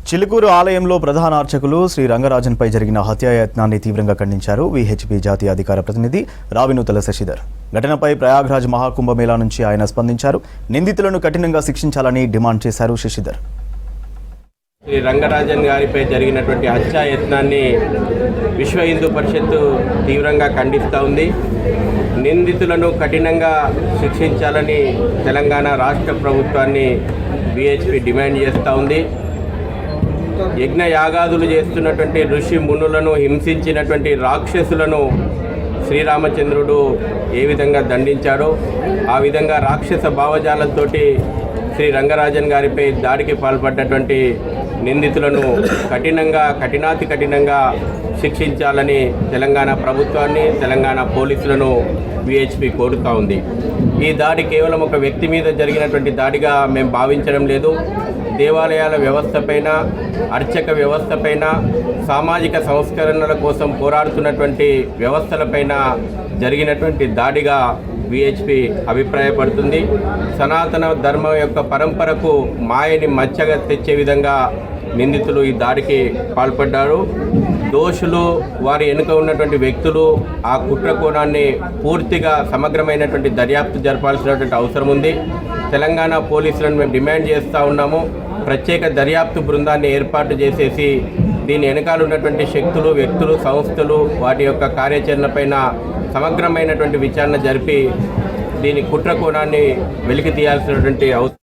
చిలుకూరు ఆలయంలో ప్రధాన అర్చకులు శ్రీ రంగరాజన్పై జరిగిన హత్యాయత్నాన్ని తీవ్రంగా ఖండించారు వీహెచ్పీ జాతీయ అధికార ప్రతినిధి రావినూతల శశిధర్. ఘటనపై ప్రయాగ్రాజ్ మహాకుంభమేళా నుంచి ఆయన స్పందించారు. నిందితులను కఠినంగా శిక్షించాలని డిమాండ్ చేశారు శశిధర్. శ్రీ రంగరాజన్ గారిపై జరిగినటువంటి హత్యాయత్నాన్ని విశ్వ హిందూ పరిషత్తు తీవ్రంగా ఖండిస్తూ ఉంది. నిందితులను కఠినంగా శిక్షించాలని తెలంగాణ రాష్ట్ర ప్రభుత్వాన్ని వీహెచ్పీ డిమాండ్ చేస్తూ ఉంది. యజ్ఞ యాగాదులు చేస్తున్నటువంటి ఋషి మునులను హింసించినటువంటి రాక్షసులను శ్రీరామచంద్రుడు ఏ విధంగా దండించాడో ఆ విధంగా రాక్షస భావజాలంతో శ్రీ రంగరాజన్ గారిపై దాడికి పాల్పడ్డటువంటి నిందితులను కఠినాతి కఠినంగా శిక్షించాలని తెలంగాణ ప్రభుత్వాన్ని, తెలంగాణ పోలీసులను వీహెచ్పీ కోరుతూ ఉంది. ఈ దాడి కేవలం ఒక వ్యక్తి మీద జరిగినటువంటి దాడిగా మేము భావించడం లేదు. దేవాలయాల వ్యవస్థపైన, అర్చక వ్యవస్థపైన, సామాజిక సంస్కరణల కోసం పోరాడుతున్నటువంటి వ్యవస్థలపైన జరిగినటువంటి దాడిగా వీహెచ్పీ అభిప్రాయపడుతుంది. సనాతన ధర్మం యొక్క పరంపరకు మాయని మచ్చగా తెచ్చే విధంగా నిందితులు ఈ దాడికి పాల్పడ్డారు. దోషులు, వారి వెనుక ఉన్నటువంటి వ్యక్తులు ఆ కుట్ర కోణాన్ని పూర్తిగా సమగ్రమైనటువంటి దర్యాప్తు జరపాల్సినటువంటి అవసరం ఉంది. తెలంగాణ పోలీసులను మేము డిమాండ్ చేస్తూ ఉన్నాము. ప్రత్యేక దర్యాప్తు బృందాన్ని ఏర్పాటు చేసేసి దీని వెనకాల ఉన్నటువంటి శక్తులు, వ్యక్తులు, సంస్థలు, వాటి యొక్క కార్యాచరణపైన సమగ్రమైనటువంటి విచారణ జరిపి దీని కుట్ర కోణాన్ని వెలికి తీయాల్సినటువంటి అవసరం